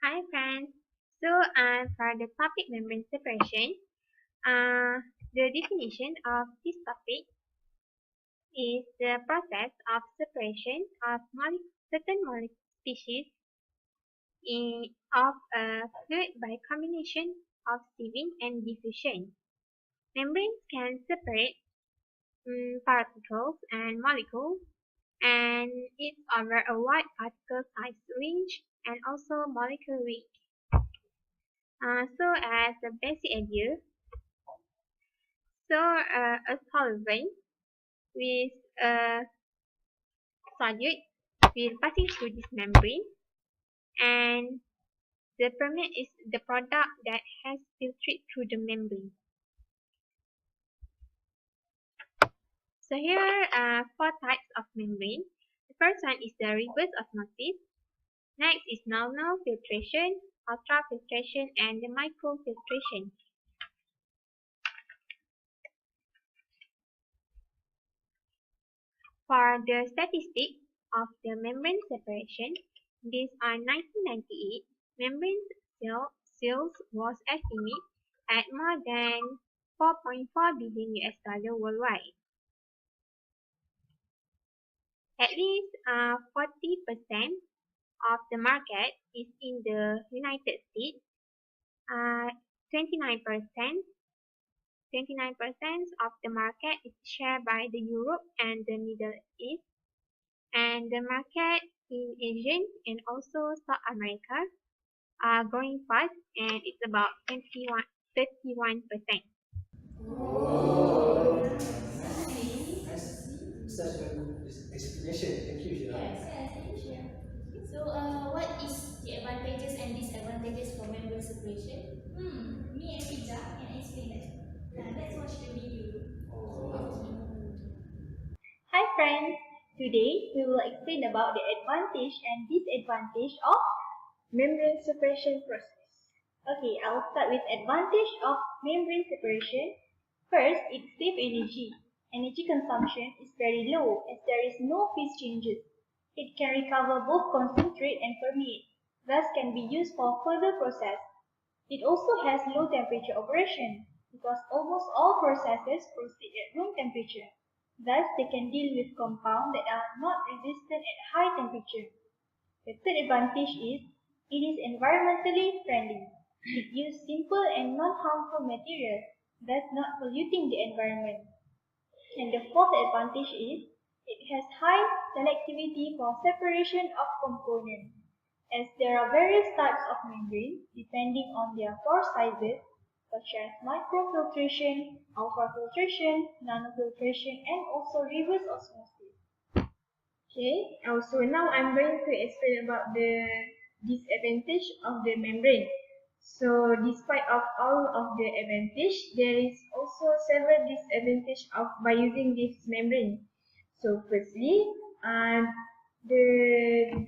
Hi friends. For the topic membrane separation, the definition of this topic is the process of separation of certain molecule species of a fluid by combination of sieving and diffusion. Membranes can separate particles and molecules, and it's over a wide particle size range and also molecular weight. As a basic idea, a solvent with a solute will passing through this membrane, and the permeate is the product that has filtered through the membrane. So here are four types of membrane. The first one is the reverse osmosis. Next is nano filtration, ultrafiltration, and the microfiltration. For the statistics of the membrane separation, based on 1998, membrane sales was estimated at more than $4.4 billion worldwide. At least 40% of the market is in the United States, 29% 29% of the market is shared by the Europe and the Middle East, and the market in Asia and also South America are growing fast, and it's about 31%. Oh, Nice. such a good explanation. Thank you, Shira. Yes, yes, thank you, Shreya. So, what is the advantages and disadvantages for membrane separation? Me and Fiza can explain that. Let's watch the video. Hi friends, today we will explain about the advantage and disadvantage of membrane separation process. Okay, I'll start with advantage of membrane separation. First, it saves energy. Energy consumption is very low as there is no phase changes. It can recover both concentrate and permeate, thus can be used for further process. It also has low temperature operation because almost all processes proceed at room temperature. Thus, they can deal with compounds that are not resistant at high temperature. The third advantage is it is environmentally friendly. It uses simple and non-harmful materials, thus not polluting the environment. And the fourth advantage is it has high selectivity for separation of components. As there are various types of membrane depending on their pore sizes, such as microfiltration, ultrafiltration, nanofiltration, and also reverse osmosis. Okay, so now I'm going to explain about the disadvantage of the membrane. So despite of all of the advantage, there is also several disadvantage of by using this membrane. So firstly, the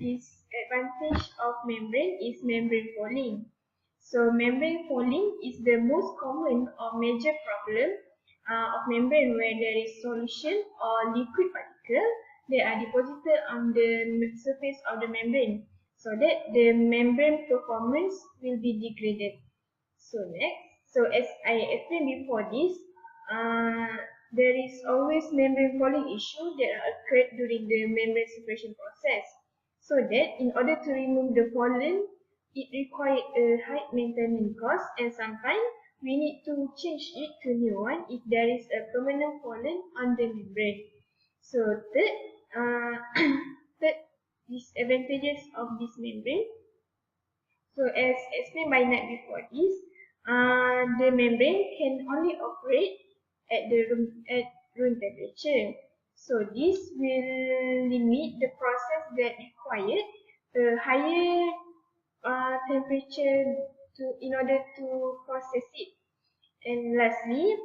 disadvantage of membrane is membrane fouling. So membrane fouling is the most common or major problem of membrane where there is solution or liquid particle that are deposited on the surface of the membrane, so that the membrane performance will be degraded. So next, so as I explained before this, there is always membrane fouling issue that occurred during the membrane separation process. So that in order to remove the pollen, it required a high maintenance cost, and sometimes we need to change it to new one if there is a permanent pollen on the membrane. So third, third disadvantages of this membrane. So as explained by Nat before this, the membrane can only operate at room temperature. So this will limit the process that required a higher temperature in order to process it. And lastly,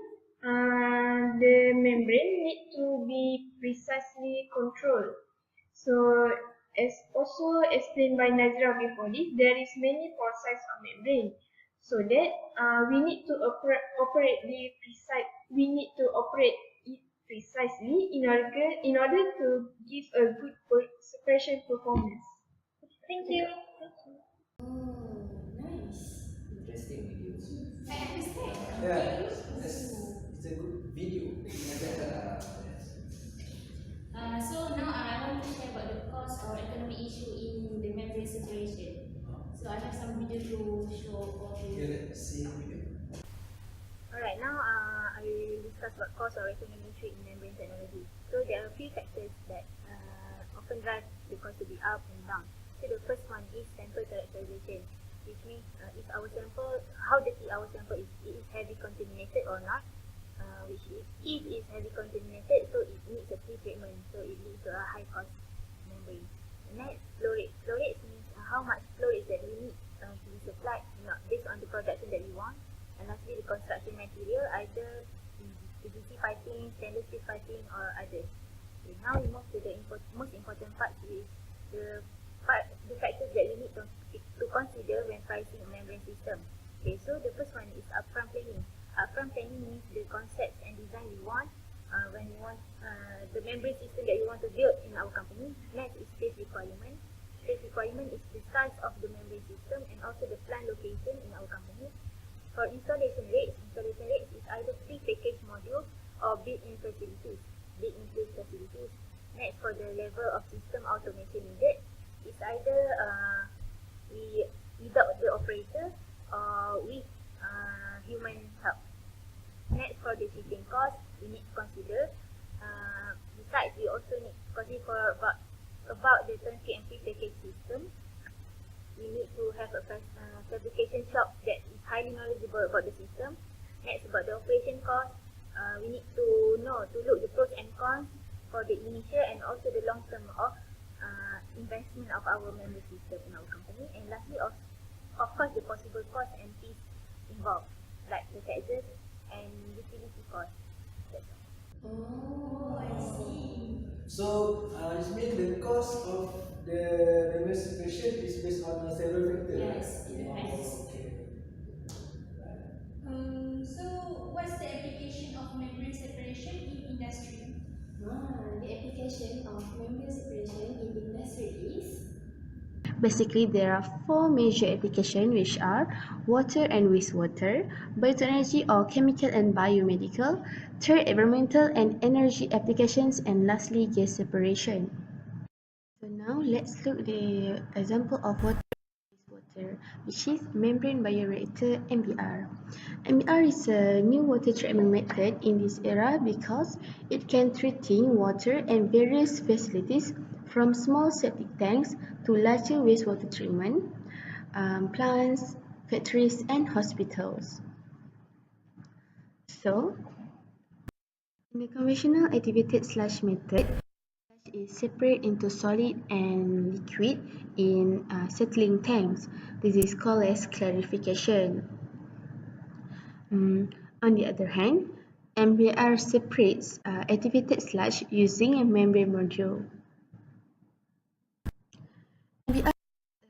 the membrane need to be precisely controlled. So as also explained by Nazira before this, there is many process of membrane. So that we need to operate the precise. We need to operate it precisely in order to give a good separation performance. Thank you. Yeah, it's a good video. So now I want to share about the cost or economic issue in the membrane separation. So I have some video to show all of you. Okay, let's see video. Alright, now I will discuss about cost or economic issue in membrane technology. So there are a few factors that often drive the cost to be up and down. So the first one is sample characterization, which means if our sample, how dirty our sample is, it is heavy contaminated or not. Which if it is heavy contaminated, so it needs a pre-treatment, so it leads to a high cost membrane. Next, flow rate. Flow rate means how much flow rate that we need to be supplied, based on the production that we want. And lastly, the construction material, either PVC piping, stainless steel piping, or others. Okay, now we move to the most important part, which is the factors that we need to consider when pricing a membrane system. Okay, so the first one is upfront planning. Upfront planning means the concepts and design we want when we want the membrane system that we want to build in our company. Next is space requirement. Space requirement is the size of the membrane system and also the plant location in our company. For installation rates is either pre-packaged modules or built-in facilities. Next, for the level of system automation needed, it's either without the operator or with human help. Next, for the shipping cost, we need to consider. Besides, we also need to consider about the turnkey and pre-packaged system. We need to have a fabrication shop that is highly knowledgeable about the system. Next, about the operation cost, we need to look the pros and cons for the initial and also the long term of investment of our member system in our company. And lastly, of course, the possible cost and fees involved, like the taxes and utility costs. That's all. Oh, I see. So, it means the cost of the membrane separation is based on several factors. Yes, it depends. Okay. So what's the application of membrane separation in industry? The application of membrane separation in industry is Basically, there are four major applications, which are water and wastewater, bioenergy or chemical and biomedical, third, environmental and energy applications, and lastly, gas separation. So now let's look at the example of water and wastewater, which is membrane bioreactor (MBR). MBR is a new water treatment method in this era because it can treating water and various facilities from small septic tanks to larger wastewater treatment plants, factories, and hospitals. So, in the conventional activated sludge method, sludge is separated into solid and liquid in settling tanks. This is called as clarification. On the other hand, MBR separates activated sludge using a membrane module. MBR has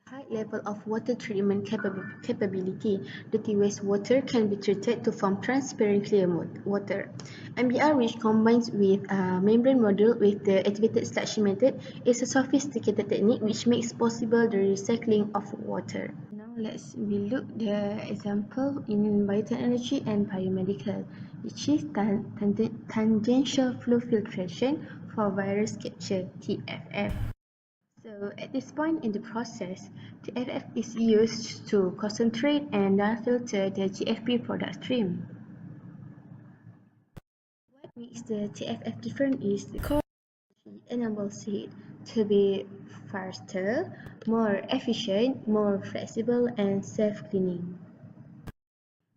a high level of water treatment capability. Dirty wastewater can be treated to form transparent clear water. MBR, which combines with a membrane module with the activated sludge method, is a sophisticated technique which makes possible the recycling of water. Now we look the example in biotechnology and biomedical, which is tangential flow filtration for virus capture (TFF). So at this point in the process, TFF is used to concentrate and filter the GFP product stream. What makes the TFF different is the core technology enables it to be faster, more efficient, more flexible, and self-cleaning.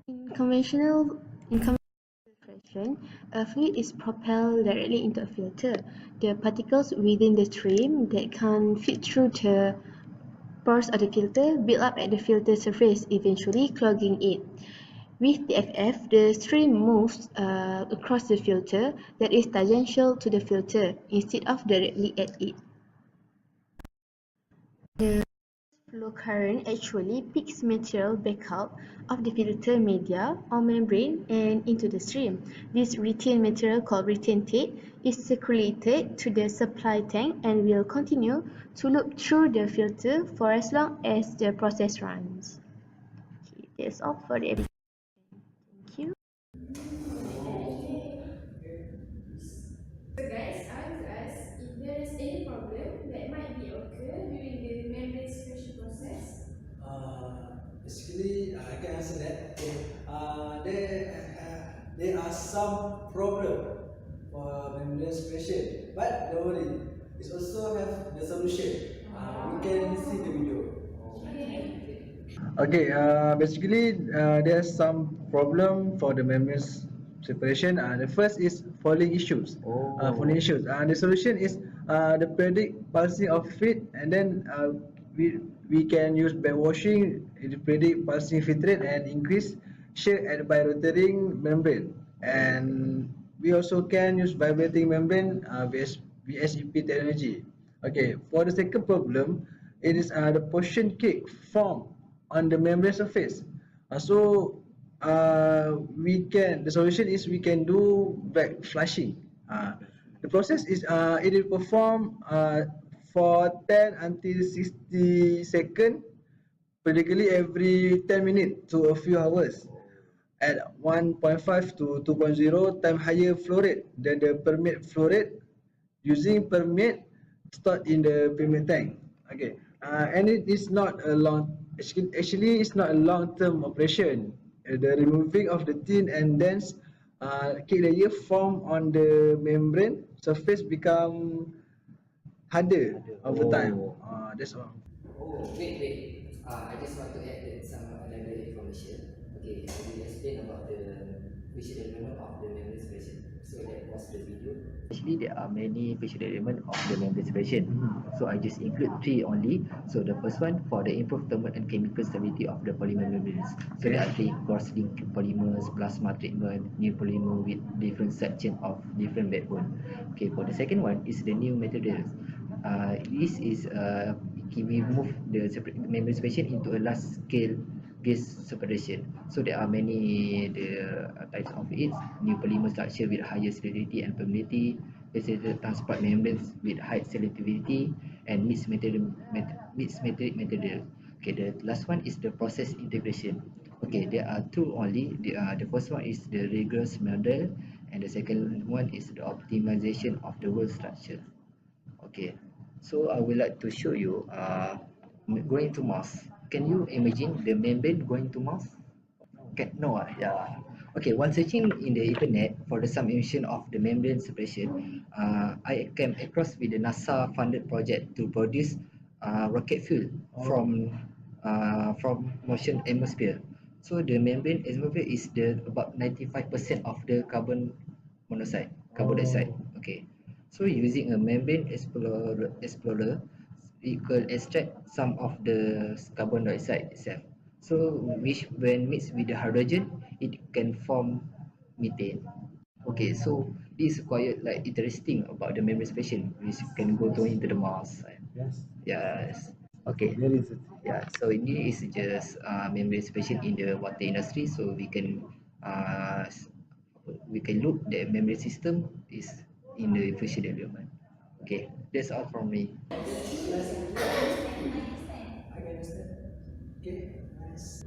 In conventional filtration, a fluid is propelled directly into a filter. The particles within the stream that can't fit through the pores of the filter build up at the filter surface, eventually clogging it. With TFF, the stream moves across the filter that is tangential to the filter instead of directly at it. The flow current actually picks material back out of the filter media or membrane and into the stream. This retained material, called retained tape, is circulated to the supply tank and will continue to loop through the filter for as long as the process runs. Okay, that's all for the episode. So guys, I want to ask if there is any problem that might be occur during the membrane separation process. Basically, I can answer that. Okay. There are some problem for membrane separation, but don't worry, it also have the solution. We can see the video. Okay, basically, there's some problem for the membrane separation. The first is falling issues. Falling issues. The solution is the periodic pulsing of feed, and then we can use backwashing, the periodic pulsing feed rate, and increase shear by rotating membrane. And we also can use vibrating membrane VSEP technology. Okay, for the second problem, it is the portion cake form on the membrane surface. The solution is we can do back flushing. The process is it will perform for 10 until 60 seconds, practically every 10 minutes to a few hours at 1.5 to 2.0 times higher flow rate than the permeate flow rate using permeate stored in the permeate tank. Okay, and it is not a actually it's not a long-term operation. The removing of the thin and dense cake layer formed on the membrane surface become harder over time. That's all. Oh, wait. I just want to add that some elaborate information. Okay, I will explain about the visual element of the membrane separation. So that was the video. Actually, there are many visual elements of the membrane separation. So I just include three only. So the first one for the improved thermal and chemical stability of the polymer membranes. So there are three cross-link polymers, plasma treatment, new polymer with different section of different backbone. Okay, for the second one is the new materials. This is we move the membrane separation into a large scale gas separation. So there are many types of it. New polymer structure with higher stability and permeability, accelerated transport membranes with high selectivity, and mixed metallic material. Okay, the last one is the process integration. Okay, there are two only. The first one is the rigorous model, and the second one is the optimization of the whole structure. Okay, so I would like to show you going to Mars. Can you imagine the membrane going to Mars? Can no, yeah. Okay, while searching in the internet for the summation of the membrane separation, I came across with the NASA funded project to produce rocket fuel from Martian atmosphere. So the membrane atmosphere is the about 95% of the carbon dioxide. Okay, so using a membrane explorer, we could extract some of the carbon dioxide itself. So which when mixed with the hydrogen, it can form methane. Okay, so this is quite like interesting about the membrane separation, which can go to into the Mars. Yes. Yes. Okay. There is it. Yeah. So ini is just membrane separation in the water industry. So uh, we can look the membrane system is in the future development. Okay, that's all from me. I can understand. Okay, nice.